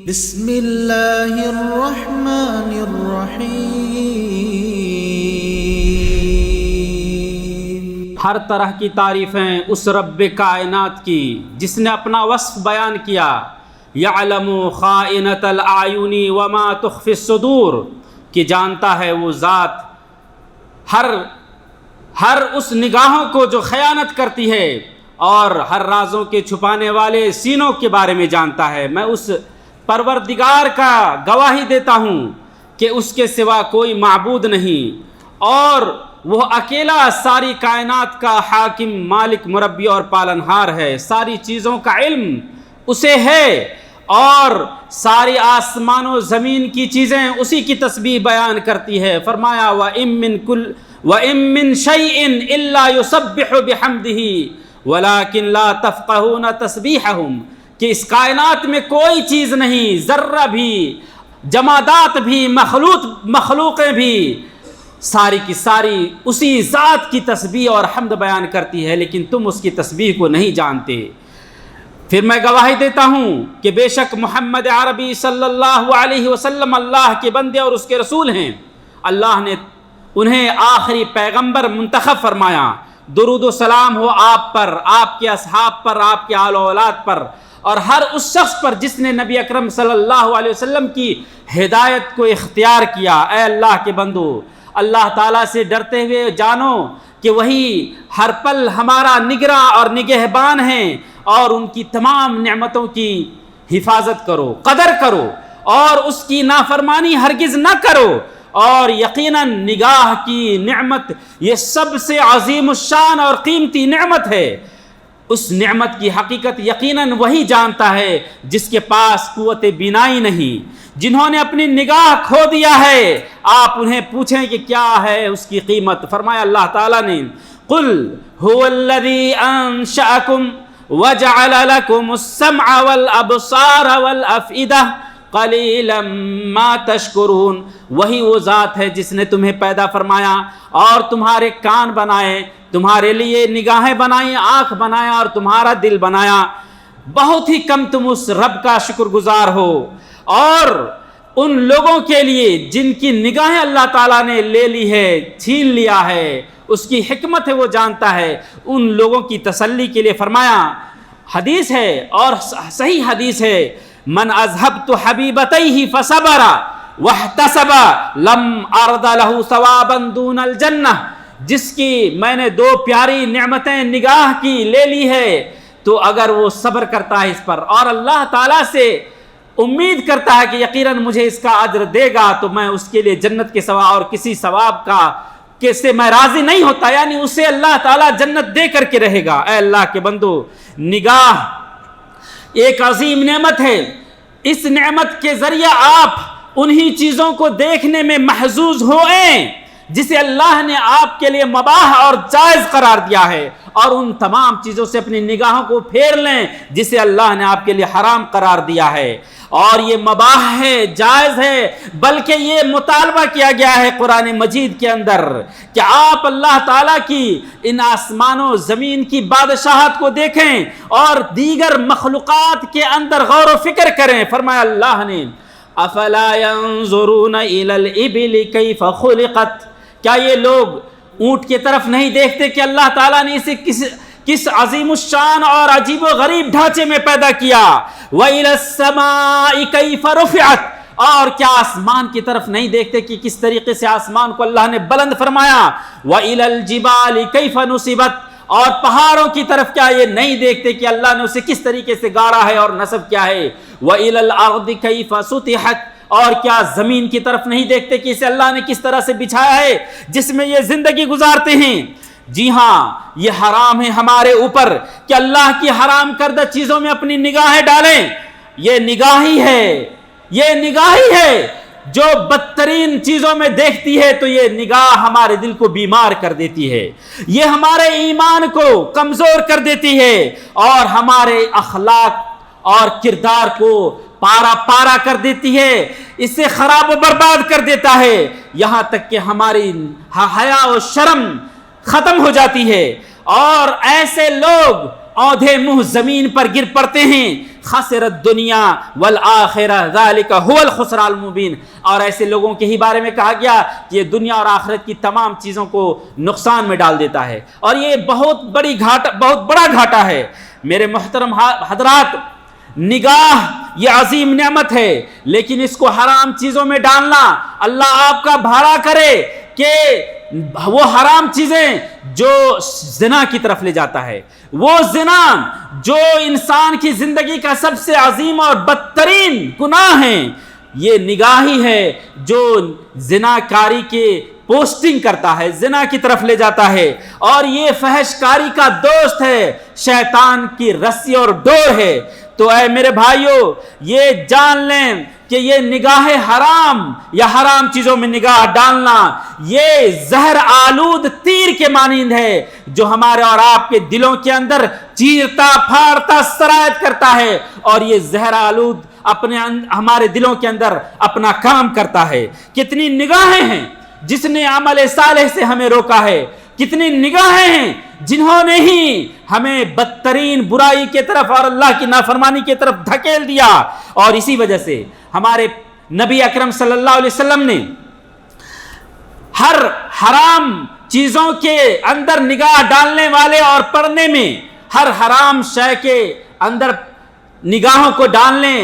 بسم اللہ الرحمن الرحیم۔ ہر طرح کی تعریفیں اس رب کائنات کی جس نے اپنا وصف بیان کیا، یعلم خائنۃ الاعین وما تخفی الصدور، کہ جانتا ہے وہ ذات ہر اس نگاہوں کو جو خیانت کرتی ہے، اور ہر رازوں کے چھپانے والے سینوں کے بارے میں جانتا ہے۔ میں اس پروردگار کا گواہی دیتا ہوں کہ اس کے سوا کوئی معبود نہیں، اور وہ اکیلا ساری کائنات کا حاکم، مالک، مربی اور پالنہار ہے۔ ساری چیزوں کا علم اسے ہے، اور ساری آسمان و زمین کی چیزیں اسی کی تسبیح بیان کرتی ہے۔ فرمایا وَإِن مِّن شَيْءٍ إِلَّا يُسَبِّحُ بِحَمْدِهِ وَلَكِن لَا تَفْقَهُونَ تَسْبِيحَهُمْ، کہ اس کائنات میں کوئی چیز نہیں، ذرہ بھی، جمادات بھی، مخلوقیں بھی، ساری کی ساری اسی ذات کی تسبیح اور حمد بیان کرتی ہے، لیکن تم اس کی تسبیح کو نہیں جانتے۔ پھر میں گواہی دیتا ہوں کہ بے شک محمد عربی صلی اللہ علیہ وسلم اللہ کے بندے اور اس کے رسول ہیں۔ اللہ نے انہیں آخری پیغمبر منتخب فرمایا۔ درود و سلام ہو آپ پر، آپ کے اصحاب پر، آپ کے آل و اولاد پر، اور ہر اس شخص پر جس نے نبی اکرم صلی اللہ علیہ وسلم کی ہدایت کو اختیار کیا۔ اے اللہ کے بندو، اللہ تعالیٰ سے ڈرتے ہوئے جانو کہ وہی ہر پل ہمارا نگراں اور نگہبان ہیں، اور ان کی تمام نعمتوں کی حفاظت کرو، قدر کرو، اور اس کی نافرمانی ہرگز نہ کرو۔ اور یقیناً نگاہ کی نعمت یہ سب سے عظیم الشان اور قیمتی نعمت ہے۔ اس نعمت کی حقیقت یقیناً وہی جانتا ہے جس کے پاس قوت بینائی نہیں۔ جنہوں نے اپنی نگاہ کھو دیا ہے، آپ انہیں پوچھیں کہ کیا ہے اس کی قیمت۔ فرمایا اللہ تعالیٰ نے قل هو الذی انشأکم وجعل لکم السمع والابصار والافئدہ قلیلا ما تشکرون، وہی وہ ذات ہے جس نے تمہیں پیدا فرمایا اور تمہارے کان بنائے، تمہارے لیے نگاہیں بنائیں، آنکھ بنایا اور تمہارا دل بنایا، بہت ہی کم تم اس رب کا شکر گزار ہو۔ اور ان لوگوں کے لیے جن کی نگاہیں اللہ تعالیٰ نے لے لی ہے، چھین لیا ہے، اس کی حکمت ہے، وہ جانتا ہے، ان لوگوں کی تسلی کے لیے فرمایا۔ حدیث ہے اور صحیح حدیث ہے، من اذهبت حبیبتیہ فصبر واحتسب لم ارد له ثوابا دون الجنہ، جس کی میں نے دو پیاری نعمتیں نگاہ کی لے لی ہے، تو اگر وہ صبر کرتا ہے اس پر اور اللہ تعالیٰ سے امید کرتا ہے کہ یقیناً مجھے اس کا اجر دے گا، تو میں اس کے لیے جنت کے سوا اور کسی ثواب کا سے میں راضی نہیں ہوتا، یعنی اسے اللہ تعالیٰ جنت دے کر کے رہے گا۔ اے اللہ کے بندو، نگاہ ایک عظیم نعمت ہے۔ اس نعمت کے ذریعے آپ انہی چیزوں کو دیکھنے میں محظوظ ہوئیں جسے اللہ نے آپ کے لیے مباح اور جائز قرار دیا ہے، اور ان تمام چیزوں سے اپنی نگاہوں کو پھیر لیں جسے اللہ نے آپ کے لیے حرام قرار دیا ہے۔ اور یہ مباح ہے، جائز ہے، بلکہ یہ مطالبہ کیا گیا ہے قرآن مجید کے اندر کہ آپ اللہ تعالیٰ کی ان آسمان و زمین کی بادشاہت کو دیکھیں اور دیگر مخلوقات کے اندر غور و فکر کریں۔ فرمایا اللہ نے افلا ينظرون الى الابل كيف خلقت، کیا یہ لوگ اونٹ کی طرف نہیں دیکھتے کہ اللہ تعالیٰ نے اسے کس عظیم الشان اور عجیب و غریب ڈھانچے میں پیدا کیا۔ وَإِلَى السَّمَاءِ كَيْفَ رُفِعَتْ، اور کیا آسمان کی طرف نہیں دیکھتے کہ کس طریقے سے آسمان کو اللہ نے بلند فرمایا۔ وَإِلَى الْجِبَالِ كَيْفَ نُصِبَتْ، اور پہاڑوں کی طرف کیا یہ نہیں دیکھتے کہ اللہ نے اسے کس طریقے سے گاڑا ہے اور نصب کیا ہے۔ وَإِلَى الْأَرْضِ كَيْفَ سُطِحَتْ، اور کیا زمین کی طرف نہیں دیکھتے کہ اسے اللہ نے کس طرح سے بچھایا ہے جس میں یہ زندگی گزارتے ہیں۔ جی ہاں، یہ حرام ہے ہمارے اوپر کہ اللہ کی حرام کردہ چیزوں میں اپنی نگاہیں ڈالیں۔ یہ نگاہی ہے جو بدترین چیزوں میں دیکھتی ہے، تو یہ نگاہ ہمارے دل کو بیمار کر دیتی ہے، یہ ہمارے ایمان کو کمزور کر دیتی ہے، اور ہمارے اخلاق اور کردار کو پارا کر دیتی ہے، اسے خراب و برباد کر دیتا ہے، یہاں تک کہ ہماری حیا و شرم ختم ہو جاتی ہے، اور ایسے لوگ اوندھے منہ زمین پر گر پڑتے ہیں، خسر الدنیا والآخرہ ذالک هو الخسران المبین. اور ایسے لوگوں کے ہی بارے میں کہا گیا کہ یہ دنیا اور آخرت کی تمام چیزوں کو نقصان میں ڈال دیتا ہے، اور یہ بہت بڑا گھاٹا ہے. میرے محترم حضرات، نگاہ یہ عظیم نعمت ہے، لیکن اس کو حرام چیزوں میں ڈالنا، اللہ آپ کا بھاڑا کرے کہ وہ حرام چیزیں جو زنا کی طرف لے جاتا ہے، وہ زنا جو انسان کی زندگی کا سب سے عظیم اور بدترین گناہ ہے، یہ نگاہ ہی ہے جو زنا کاری کے پوسٹنگ کرتا ہے، زنا کی طرف لے جاتا ہے، اور یہ فحش کاری کا دوست ہے، شیطان کی رسی اور ڈور ہے. تو اے میرے بھائیو، یہ جان لیں کہ یہ نگاہ حرام یا حرام چیزوں میں نگاہ ڈالنا یہ زہر آلود تیر کے مانند ہے جو ہمارے اور آپ کے دلوں کے اندر چیرتا پھاڑتا سرایت کرتا ہے، اور یہ زہر آلود ہمارے دلوں کے اندر اپنا کام کرتا ہے. کتنی نگاہیں ہیں جس نے عمل صالح سے ہمیں روکا ہے، کتنی نگاہیں ہیں جنہوں نے ہی ہمیں بدترین برائی کی طرف اور اللہ کی نافرمانی کی طرف دھکیل دیا. اور اسی وجہ سے ہمارے نبی اکرم صلی اللہ علیہ وسلم نے ہر حرام چیزوں کے اندر نگاہ ڈالنے والے اور پڑھنے میں ہر حرام شے کے اندر نگاہوں کو ڈالنے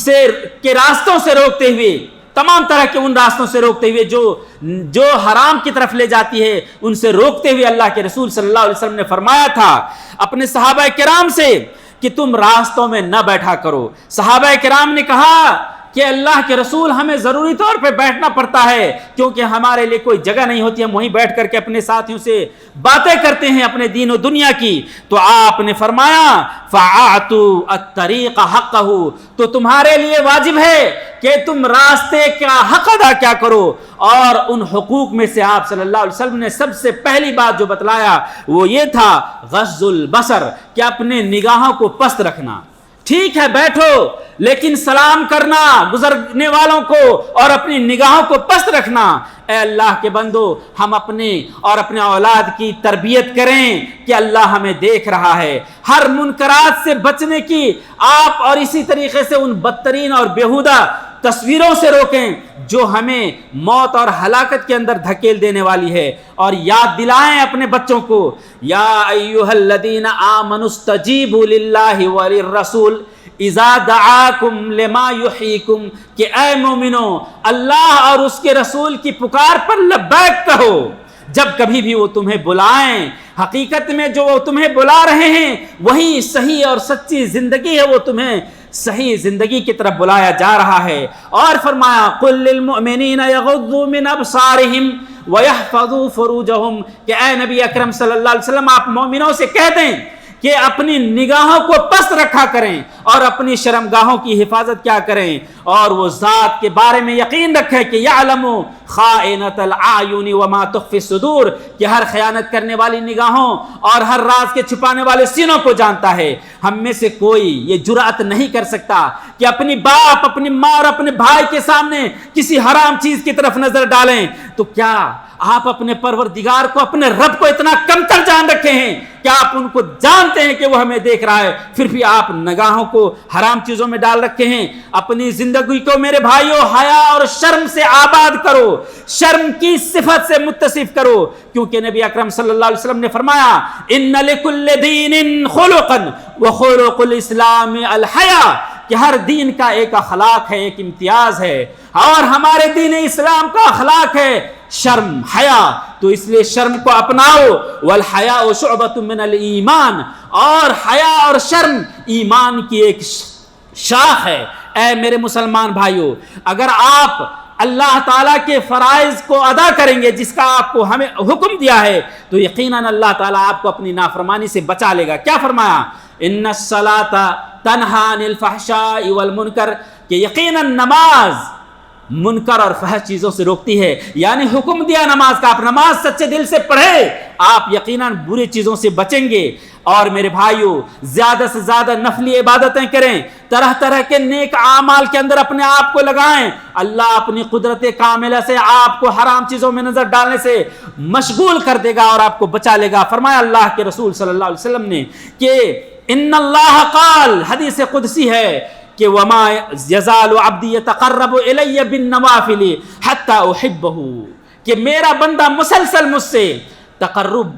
سے کے راستوں سے روکتے ہوئے، تمام طرح کے ان راستوں سے روکتے ہوئے جو حرام کی طرف لے جاتی ہے، ان سے روکتے ہوئے اللہ کے رسول صلی اللہ علیہ وسلم نے فرمایا تھا اپنے صحابہ کرام سے کہ تم راستوں میں نہ بیٹھا کرو. صحابہ کرام نے کہا کہ اللہ کے رسول، ہمیں ضروری طور پہ بیٹھنا پڑتا ہے کیونکہ ہمارے لیے کوئی جگہ نہیں ہوتی، ہم وہیں بیٹھ کر کے اپنے ساتھیوں سے باتیں کرتے ہیں اپنے دین و دنیا کی. تو آپ نے فرمایا فَأَعْتُوا الطَّرِيقَ حَقَّهُ، تو تمہارے لیے واجب ہے کہ تم راستے کا حق ادا کیا کرو. اور ان حقوق میں سے آپ صلی اللہ علیہ وسلم نے سب سے پہلی بات جو بتلایا وہ یہ تھا غض البصر، کہ اپنے نگاہوں کو پست رکھنا. ٹھیک ہے بیٹھو، لیکن سلام کرنا گزرنے والوں کو اور اپنی نگاہوں کو پست رکھنا. اے اللہ کے بندو، ہم اپنے اور اپنے اولاد کی تربیت کریں کہ اللہ ہمیں دیکھ رہا ہے. ہر منکرات سے بچنے کی آپ اور اسی طریقے سے ان بدترین اور بیہودہ تصویروں سے روکیں جو ہمیں موت اور ہلاکت کے اندر دھکیل دینے والی ہے. اور یاد دلائیں اپنے بچوں کو، یا ایھا الذین آمنوا استجیبوا للہ وللرسول اذا دعاکم لما یحییکم، کہ اے مومنو، اللہ اور اس کے رسول کی پکار پر لبیک کہو جب کبھی بھی وہ تمہیں بلائیں. حقیقت میں جو وہ تمہیں بلا رہے ہیں وہی صحیح اور سچی زندگی ہے، وہ تمہیں صحیح زندگی کی طرف بلایا جا رہا ہے. اور فرمایا قل للمؤمنین یغضوا من ابصارہم ویحفظوا فروجہم، کہ اے نبی اکرم صلی اللہ علیہ وسلم آپ مومنوں سے کہہ دیں کہ اپنی نگاہوں کو پست رکھا کریں اور اپنی شرمگاہوں کی حفاظت کیا کریں، اور وہ ذات کے بارے میں یقین رکھیں کہ یعلم خائنۃ الاعین وما تخفی الصدور، کہ ہر خیانت کرنے والی نگاہوں اور ہر راز کے چھپانے والے سینوں کو جانتا ہے. ہم میں سے کوئی یہ جرأت نہیں کر سکتا کہ اپنی باپ، اپنی ماں اور اپنے بھائی کے سامنے کسی حرام چیز کی طرف نظر ڈالیں. تو کیا آپ اپنے پروردگار کو، اپنے رب کو اتنا کم تر جان رکھے ہیں کہ آپ ان کو جانتے ہیں کہ وہ ہمیں دیکھ رہا ہے، پھر بھی آپ نگاہوں کو حرام چیزوں میں ڈال رکھے ہیں؟ اپنی زندگی کو میرے بھائیوں حیا اور شرم سے آباد کرو، شرم کی صفت سے متصف کرو، کیونکہ نبی اکرم صلی اللہ علیہ وسلم نے فرمایا ان لکل دین خلقا وخلق الاسلام الحیا، کہ ہر دین کا ایک اخلاق ہے، ایک امتیاز ہے، اور ہمارے دین اسلام کا اخلاق ہے شرم، حیا. تو اس لیے شرم کو اپناؤ. والحیاء شعبۃ من الایمان، اور حیا اور شرم ایمان کی ایک شاخ ہے. اے میرے مسلمان بھائیوں، اگر آپ اللہ تعالیٰ کے فرائض کو ادا کریں گے جس کا آپ کو ہمیں حکم دیا ہے، تو یقیناً اللہ تعالیٰ آپ کو اپنی نافرمانی سے بچا لے گا. کیا فرمایا؟ ان الصلاۃ تنہی عن الفحشاء والمنکر، کہ یقیناً نماز منکر اور فحش چیزوں سے روکتی ہے. یعنی حکم دیا نماز کا، آپ نماز سچے دل سے پڑھیں، آپ یقیناً بری چیزوں سے بچیں گے. اور میرے بھائیوں، زیادہ سے زیادہ نفلی عبادتیں کریں، طرح طرح کے نیک اعمال کے اندر اپنے آپ کو لگائیں. اللہ اپنی قدرت کاملہ سے آپ کو حرام چیزوں میں نظر ڈالنے سے مشغول کر دے گا اور آپ کو بچا لے گا. فرمایا اللہ کے رسول صلی اللہ علیہ وسلم نے کہ ان اللہ قال، حدیث قدسی ہے کہ وما یزال عبدی یتقرب الی بالنوافل حتی احبہ، کہ میرا بندہ مسلسل مجھ سے تقرب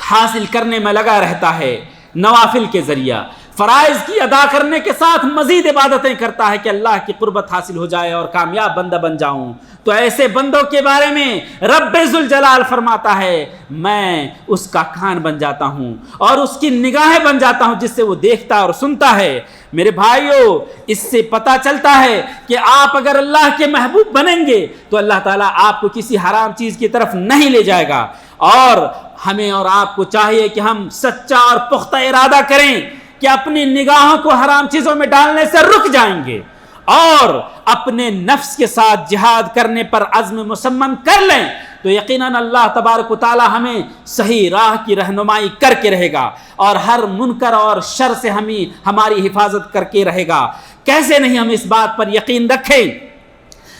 حاصل کرنے میں لگا رہتا ہے نوافل کے ذریعہ، فرائض کی ادا کرنے کے ساتھ مزید عبادتیں کرتا ہے کہ اللہ کی قربت حاصل ہو جائے اور کامیاب بندہ بن جاؤں۔ تو ایسے بندوں کے بارے میں رب ذوالجلال فرماتا ہے میں اس کا کان بن جاتا ہوں اور اس کی نگاہیں بن جاتا ہوں جس سے وہ دیکھتا اور سنتا ہے۔ میرے بھائیوں، اس سے پتہ چلتا ہے کہ آپ اگر اللہ کے محبوب بنیں گے تو اللہ تعالیٰ آپ کو کسی حرام چیز کی طرف نہیں لے جائے گا، اور ہمیں اور آپ کو چاہیے کہ ہم سچا اور پختہ ارادہ کریں کہ اپنی نگاہوں کو حرام چیزوں میں ڈالنے سے رک جائیں گے اور اپنے نفس کے ساتھ جہاد کرنے پر عزم مصمم کر لیں، تو یقیناً اللہ تبارک و تعالی ہمیں صحیح راہ کی رہنمائی کر کے رہے گا اور ہر منکر اور شر سے ہماری حفاظت کر کے رہے گا۔ کیسے نہیں ہم اس بات پر یقین رکھیں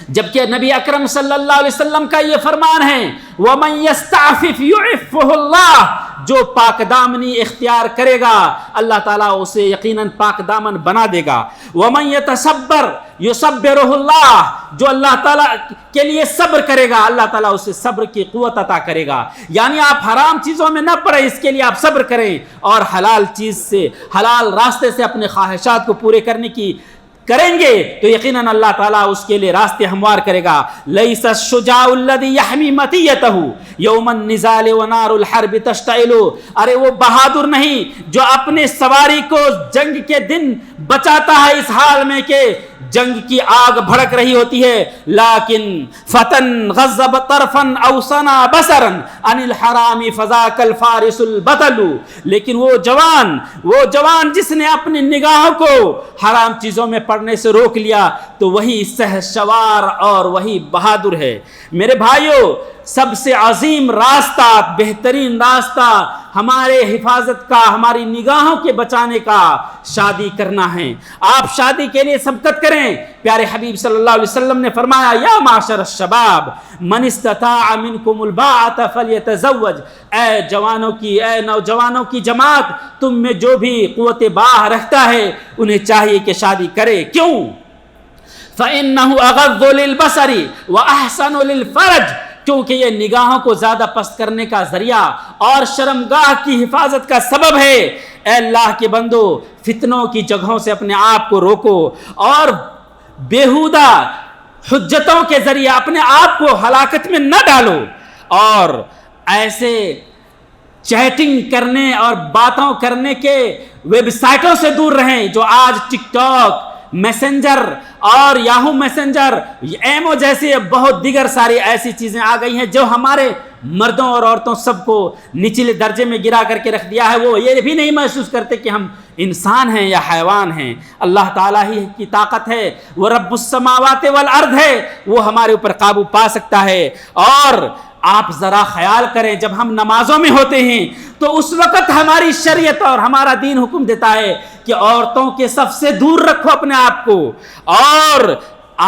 جبکہ نبی اکرم صلی اللہ علیہ وسلم کا یہ فرمان ہے وَمَن يَسْتَعْفِفْ يُعِفُّهُ اللَّهُ، جو پاک دامنی اختیار کرے گا اللہ تعالیٰ اسے یقیناً پاک دامن بنا دے گا۔ وَمَن يَتَصَبَّرْ يُصَبِّرُهُ اللَّهُ، جو اللہ تعالیٰ کے لیے صبر کرے گا اللہ تعالیٰ اسے صبر کی قوت عطا کرے گا۔ یعنی آپ حرام چیزوں میں نہ پڑیں، اس کے لیے آپ صبر کریں اور حلال چیز سے، حلال راستے سے اپنے خواہشات کو پورے کرنے کی کریں گے تو یقیناً اللہ تعالیٰ اس کے لیے راستے ہموار کرے گا۔ لیس الشجاع الذی یحمی مطیتہ یوم النزال ونار الحرب تشتعل، ارے وہ بہادر نہیں جو اپنے سواری کو جنگ کے دن بچاتا ہے اس حال میں کہ جنگ کی آگ بھڑک رہی ہوتی ہے، لیکن فتن غضب طرفا او صنا بصرا عن الحرام فذاک الفارس البطل، لیکن وہ جوان جس نے اپنی نگاہوں کو حرام چیزوں میں پڑنے سے روک لیا تو وہی شہسوار اور وہی بہادر ہے۔ میرے بھائیوں، سب سے عظیم راستہ، بہترین راستہ ہمارے حفاظت کا، ہماری نگاہوں کے بچانے کا شادی کرنا ہے۔ آپ شادی کے لیے سبقت کریں۔ پیارے حبیب صلی اللہ علیہ وسلم نے فرمایا یا معاشر الشباب من استطاع منکم الباءۃ فلیتزوج، اے نوجوانوں کی جماعت، تم میں جو بھی قوت باہ رکھتا ہے انہیں چاہیے کہ شادی کرے۔ کیوں؟ فإنہ اغض للبصر واحسن للفرج، کیونکہ یہ نگاہوں کو زیادہ پست کرنے کا ذریعہ اور شرمگاہ کی حفاظت کا سبب ہے۔ اے اللہ کے بندو، فتنوں کی جگہوں سے اپنے آپ کو روکو اور بیہودہ حجتوں کے ذریعے اپنے آپ کو ہلاکت میں نہ ڈالو، اور ایسے چیٹنگ کرنے اور باتوں کرنے کے ویب سائٹوں سے دور رہیں جو آج ٹک ٹاک، میسنجر اور یاہو میسنجر، ایمو جیسی بہت دیگر ساری ایسی چیزیں آ گئی ہیں جو ہمارے مردوں اور عورتوں سب کو نچلے درجے میں گرا کر کے رکھ دیا ہے۔ وہ یہ بھی نہیں محسوس کرتے کہ ہم انسان ہیں یا حیوان ہیں۔ اللہ تعالیٰ ہی کی طاقت ہے، وہ رب السماوات والارض ہے، وہ ہمارے اوپر قابو پا سکتا ہے۔ اور آپ ذرا خیال کریں، جب ہم نمازوں میں ہوتے ہیں تو اس وقت ہماری شریعت اور ہمارا دین حکم دیتا ہے کہ عورتوں کے صف سے دور رکھو اپنے آپ کو، اور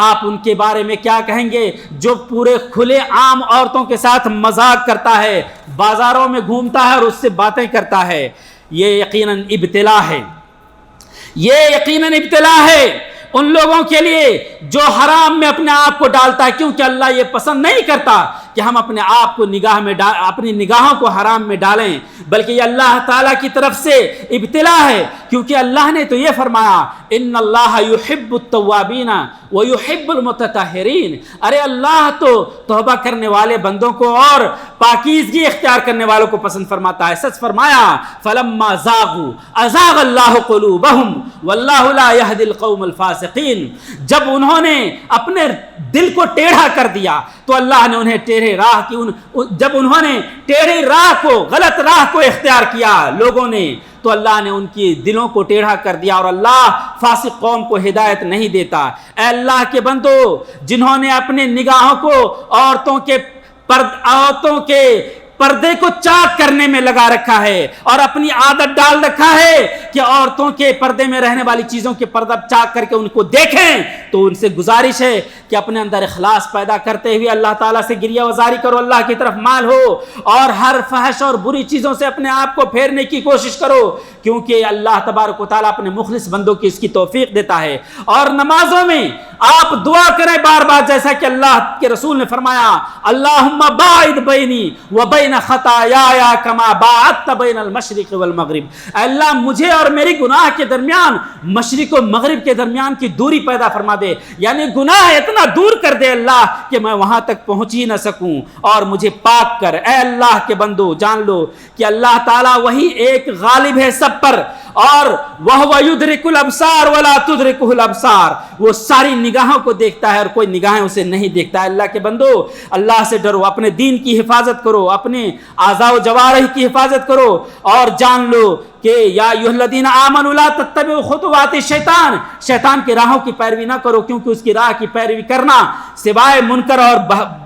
آپ ان کے بارے میں کیا کہیں گے جو پورے کھلے عام عورتوں کے ساتھ مذاق کرتا ہے، بازاروں میں گھومتا ہے اور اس سے باتیں کرتا ہے۔ یہ یقیناً ابتلا ہے، یہ یقیناً ابتلا ہے ان لوگوں کے لیے جو حرام میں اپنے آپ کو ڈالتا ہے، کیونکہ اللہ یہ پسند نہیں کرتا کہ ہم اپنے آپ کو اپنی نگاہوں کو حرام میں ڈالیں، بلکہ یہ اللہ تعالیٰ کی طرف سے ابتلا ہے، کیونکہ اللہ نے تو یہ فرمایا ان اللہ یحب التوابین ویحب المتطہرین، ارے اللہ تو توبہ کرنے والے بندوں کو اور پاکیزگی اختیار کرنے والوں کو پسند فرماتا ہے۔ سچ فرمایا فلما زاغوا ازاغ اللہ قلوبہم واللہ لا یہدی القوم الفاسقین، جب انہوں نے اپنے دل کو ٹیڑھا کر دیا تو اللہ نے انہیں جب انہوں نے ٹیڑھی راہ کو، غلط راہ کو اختیار کیا لوگوں نے، تو اللہ نے ان کی دلوں کو ٹیڑھا کر دیا، اور اللہ فاسق قوم کو ہدایت نہیں دیتا۔ اے اللہ کے بندو، جنہوں نے اپنے نگاہوں کو عورتوں کے پردے کو چاک کرنے میں لگا رکھا ہے اور اپنی عادت ڈال رکھا ہے کہ عورتوں کے پردے میں رہنے والی چیزوں کے پردہ چاک کر کے ان کو دیکھیں، تو ان سے گزارش ہے کہ اپنے اندر اخلاص پیدا کرتے ہوئے اللہ تعالیٰ سے گریہ وزاری کرو، اللہ کی طرف مال ہو، اور ہر فحش اور بری چیزوں سے اپنے آپ کو پھیرنے کی کوشش کرو، کیونکہ اللہ تبارک و تعالیٰ اپنے مخلص بندوں کی اس کی توفیق دیتا ہے۔ اور نمازوں میں آپ دعا کریں بار بار، جیسا کہ اللہ کے رسول نے فرمایا اللہم باعد بینی و بین خطایایا کما باعدت بین المشرق والمغرب، اے اللہ مجھے اور میری گناہ کے درمیان مشرق و مغرب کے درمیان کی دوری پیدا فرما دے، یعنی گناہ اتنا دور کر دے اللہ کہ میں وہاں تک پہنچ ہی نہ سکوں، اور مجھے پاک کر۔ اے اللہ کے بندو جان لو کہ اللہ تعالیٰ وہی ایک غالب ہے سب پر، اور وَهُوَ يُدْرِكُ الْأَبْصَارَ وَلَا تُدْرِكُهُ الْأَبْصَارُ، وہ ساری نگاہوں کو دیکھتا ہے اور کوئی نگاہیں اسے نہیں دیکھتا ہے۔ اللہ کے بندو اللہ سے ڈرو، اپنے دین کی حفاظت کرو، اپنے اعضاء و جوارح کی حفاظت کرو، اور جان لو کہ یا ایھا الذین آمنوا لا تتبعوا خطوات الشیطان، شیطان کی راہوں کی پیروی نہ کرو، کیونکہ اس کی راہ کی پیروی کرنا سوائے منکر اور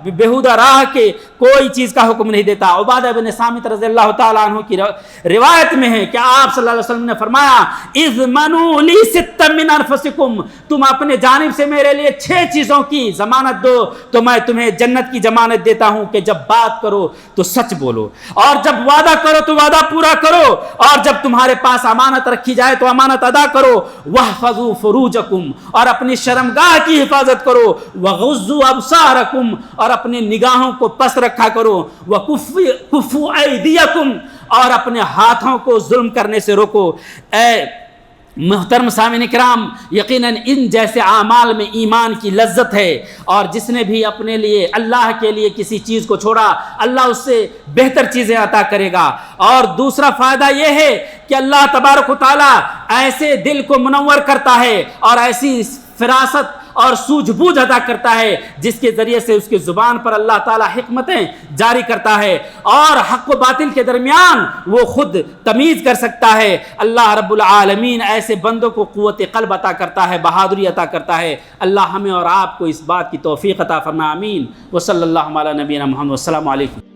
بیہودہ راہ کے کوئی چیز کا حکم نہیں دیتا۔ عبادہ بن صامت رضی اللہ تعالیٰ عنہ کی روایت میں ہے کہ آپ صلی اللہ علیہ وسلم نے فرمایا اضمنوا لی ستا من انفسکم، تم اپنے جانب سے میرے لیے 6 چیزوں کی ضمانت دو تو میں تمہیں جنت کی ضمانت دیتا ہوں، کہ جب بات کرو تو سچ بولو، اور جب وعدہ کرو تو وعدہ پورا کرو، اور جب تمہارے پاس امانت رکھی جائے تو امانت ادا کرو، واحفظوا فروجکم، اور اپنی شرمگاہ کی حفاظت کرو، وغضوا ابصارکم، اور اپنی نگاہوں کو پس رکھا کرو، وکفوا ایدیکم، اور اپنے ہاتھوں کو ظلم کرنے سے روکو۔ اے محترم سامعین کرام، یقیناً ان جیسے اعمال میں ایمان کی لذت ہے، اور جس نے بھی اپنے لیے اللہ کے لیے کسی چیز کو چھوڑا اللہ اس سے بہتر چیزیں عطا کرے گا۔ اور دوسرا فائدہ یہ ہے کہ اللہ تبارک و تعالیٰ ایسے دل کو منور کرتا ہے اور ایسی فراست اور سوجھ بوجھ عطا کرتا ہے جس کے ذریعے سے اس کی زبان پر اللہ تعالیٰ حکمتیں جاری کرتا ہے، اور حق و باطل کے درمیان وہ خود تمیز کر سکتا ہے۔ اللہ رب العالمین ایسے بندوں کو قوت قلب عطا کرتا ہے، بہادری عطا کرتا ہے۔ اللہ ہمیں اور آپ کو اس بات کی توفیق عطا فرمائے، آمین۔ وصلی اللہ علی نبینا محمد، والسلام علیکم۔